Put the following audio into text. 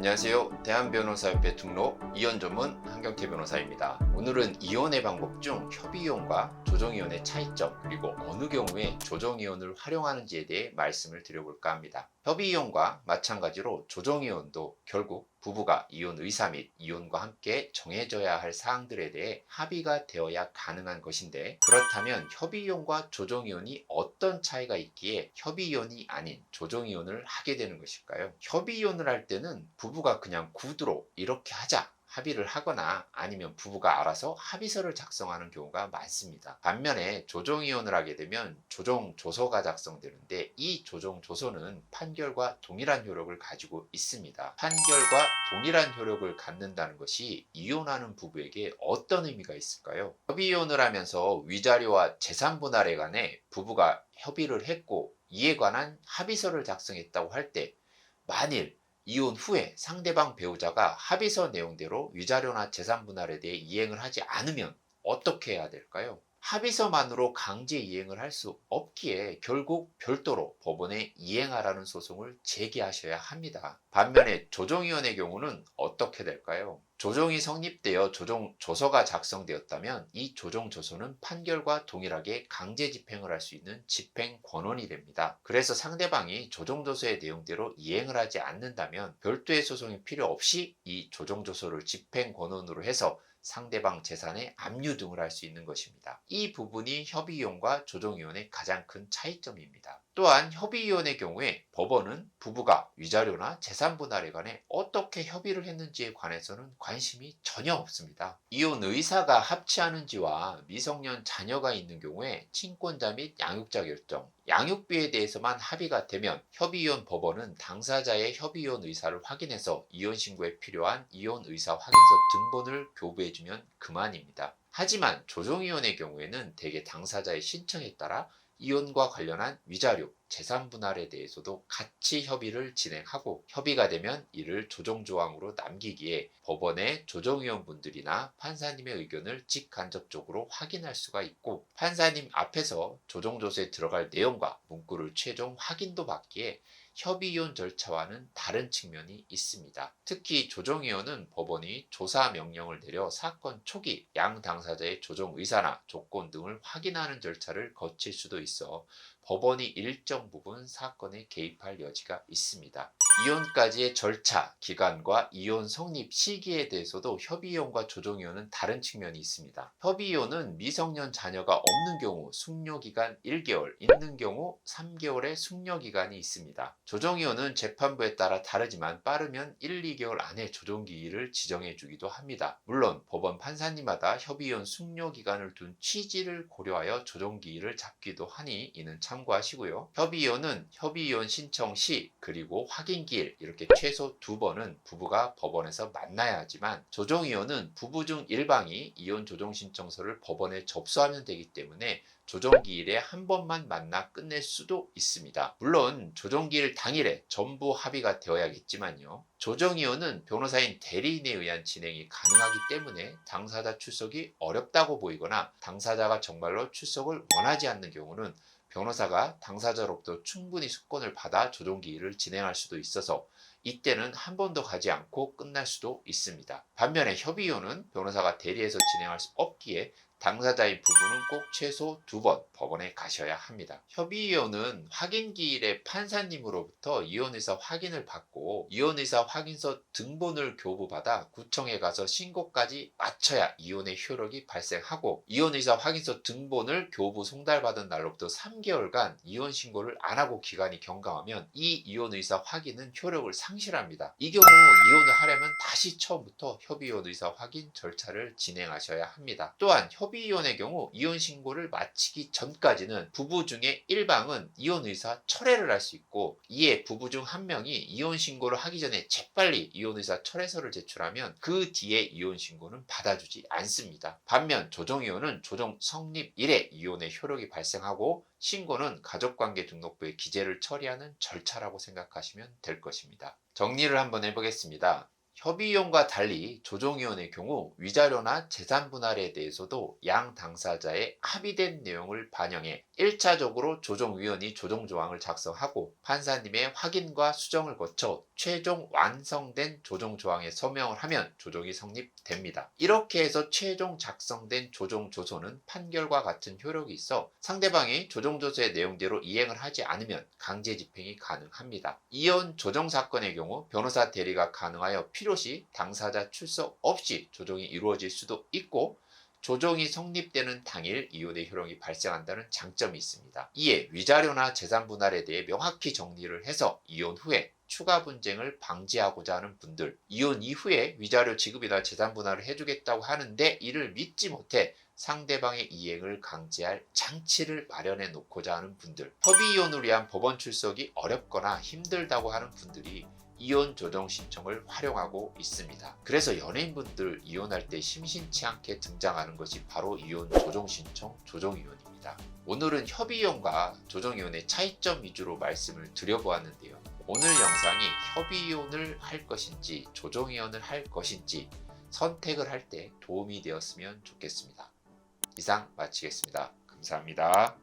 안녕하세요. 대한변호사협회 등록 이혼 전문 한경태 변호사입니다. 오늘은 이혼의 방법 중 협의이혼과 조정이혼의 차이점, 그리고 어느 경우에 조정이혼을 활용하는지에 대해 말씀을 드려볼까 합니다. 협의이혼과 마찬가지로 조정이혼도 결국 부부가 이혼 의사 및 이혼과 함께 정해져야 할 사항들에 대해 합의가 되어야 가능한 것인데, 그렇다면 협의이혼과 조정이혼이 어떤 차이가 있기에 협의이혼이 아닌 조정이혼을 하게 되는 것일까요? 협의이혼을 할 때는 부부가 그냥 구두로 이렇게 하자 합의를 하거나 아니면 부부가 알아서 합의서를 작성하는 경우가 많습니다. 반면에 조정이혼을 하게 되면 조정조서가 작성되는데, 이 조정조서는 판결과 동일한 효력을 가지고 있습니다. 판결과 동일한 효력을 갖는다는 것이 이혼하는 부부에게 어떤 의미가 있을까요? 협의이혼을 하면서 위자료와 재산 분할에 관해 부부가 협의를 했고, 이에 관한 합의서를 작성했다고 할 때, 만일 이혼 후에 상대방 배우자가 합의서 내용대로 위자료나 재산 분할에 대해 이행을 하지 않으면 어떻게 해야 될까요? 합의서만으로 강제 이행을 할 수 없기에 결국 별도로 법원에 이행하라는 소송을 제기하셔야 합니다. 반면에 조정이혼의 경우는 어떻게 될까요? 조정이 성립되어 조정조서가 작성되었다면 이 조정조서는 판결과 동일하게 강제 집행을 할 수 있는 집행 권한이 됩니다. 그래서 상대방이 조정조서의 내용대로 이행을 하지 않는다면 별도의 소송이 필요 없이 이 조정조서를 집행 권한으로 해서 상대방 재산에 압류 등을 할 수 있는 것입니다. 이 부분이 협의이혼과 조정이혼의 가장 큰 차이점입니다. 또한 협의이혼의 경우에 법원은 부부가 위자료나 재산 분할에 관해 어떻게 협의를 했는지에 관해서는 관심이 전혀 없습니다. 이혼 의사가 합치하는지와 미성년 자녀가 있는 경우에 친권자 및 양육자 결정, 양육비에 대해서만 합의가 되면 협의이혼 법원은 당사자의 협의이혼 의사를 확인해서 이혼 신고에 필요한 이혼 의사 확인서 등본을 교부해주면 그만입니다. 하지만 조정이혼의 경우에는 대개 당사자의 신청에 따라 이혼과 관련한 위자료, 재산 분할에 대해서도 같이 협의를 진행하고, 협의가 되면 이를 조정조항으로 남기기에 법원의 조정위원분들이나 판사님의 의견을 직간접적으로 확인할 수가 있고, 판사님 앞에서 조정조서에 들어갈 내용과 문구를 최종 확인도 받기에 협의이혼 절차와는 다른 측면이 있습니다. 특히 조정이혼은 법원이 조사 명령을 내려 사건 초기 양 당사자의 조정 의사나 조건 등을 확인하는 절차를 거칠 수도 있어 법원이 일정 부분 사건에 개입할 여지가 있습니다. 이혼까지의 절차, 기간과 이혼 성립 시기에 대해서도 협의이혼과 조정이혼은 다른 측면이 있습니다. 협의이혼은 미성년 자녀가 없는 경우 숙려기간 1개월, 있는 경우 3개월의 숙려기간이 있습니다. 조정이혼은 재판부에 따라 다르지만 빠르면 1, 2개월 안에 조정기일을 지정해 주기도 합니다. 물론 법원 판사님마다 협의이혼 숙려기간을 둔 취지를 고려하여 조정기일을 잡기도 하니 이는 참고하시고요. 협의이혼은 협의이혼 신청 시 그리고 확인기일 이렇게 최소 2번은 부부가 법원에서 만나야 하지만, 조정이혼은 부부 중 일방이 이혼 조정 신청서를 법원에 접수하면 되기 때문에 조정기일에 한 번만 만나 끝낼 수도 있습니다. 물론 조정기일 당일에 전부 합의가 되어야겠지만요. 조정이혼은 변호사인 대리인에 의한 진행이 가능하기 때문에 당사자 출석이 어렵다고 보이거나 당사자가 정말로 출석을 원하지 않는 경우는 변호사가 당사자로부터 충분히 수권을 받아 조정기일을 진행할 수도 있어서 이때는 한 번도 가지 않고 끝날 수도 있습니다. 반면에 협의이혼은 변호사가 대리해서 진행할 수 없기에 당사자인 부부는 꼭 최소 2번 법원에 가셔야 합니다. 협의이혼은 확인기일에 판사님으로부터 이혼의사 확인을 받고 이혼의사 확인서 등본을 교부받아 구청에 가서 신고까지 마쳐야 이혼의 효력이 발생하고, 이혼의사 확인서 등본을 교부 송달받은 날로부터 3개월간 이혼 신고를 안 하고 기간이 경과하면 이 이혼의사 확인은 효력을 상실합니다. 이 경우 이혼을 하려면 다시 처음부터 협의이혼의사 확인 절차를 진행하셔야 합니다. 또한 협의이혼의 경우 이혼 신고를 마치기 전까지는 부부 중에 일방은 이혼 의사 철회를 할 수 있고, 이에 부부 중 한 명이 이혼 신고를 하기 전에 재빨리 이혼 의사 철회서를 제출하면 그 뒤에 이혼 신고는 받아주지 않습니다. 반면 조정이혼은 조정 성립 이래 이혼의 효력이 발생하고, 신고는 가족관계 등록부에 기재를 처리하는 절차라고 생각하시면 될 것입니다. 정리를 한번 해보겠습니다. 협의이혼과 달리 조정이혼의 경우 위자료나 재산 분할에 대해서도 양 당사자의 합의된 내용을 반영해 1차적으로 조정위원이 조정조항을 작성하고 판사님의 확인과 수정을 거쳐 최종 완성된 조정조항에 서명을 하면 조정이 성립됩니다. 이렇게 해서 최종 작성된 조정조서는 판결과 같은 효력이 있어 상대방이 조정조서의 내용대로 이행을 하지 않으면 강제집행이 가능합니다. 이혼 조정사건의 경우 변호사 대리가 가능하여 필요시 당사자 출석 없이 조정이 이루어질 수도 있고 조정이 성립되는 당일 이혼의 효력이 발생한다는 장점이 있습니다. 이에 위자료나 재산 분할에 대해 명확히 정리를 해서 이혼 후에 추가 분쟁을 방지하고자 하는 분들, 이혼 이후에 위자료 지급이나 재산 분할을 해주겠다고 하는데 이를 믿지 못해 상대방의 이행을 강제할 장치를 마련해 놓고자 하는 분들, 협의 이혼을 위한 법원 출석이 어렵거나 힘들다고 하는 분들이 이혼 조정 신청을 활용하고 있습니다. 그래서 연예인분들 이혼할 때 심심치 않게 등장하는 것이 바로 이혼 조정 신청 조정이혼입니다. 오늘은 협의이혼과 조정이혼의 차이점 위주로 말씀을 드려보았는데요. 오늘 영상이 협의이혼을 할 것인지 조정이혼을 할 것인지 선택을 할 때 도움이 되었으면 좋겠습니다. 이상 마치겠습니다. 감사합니다.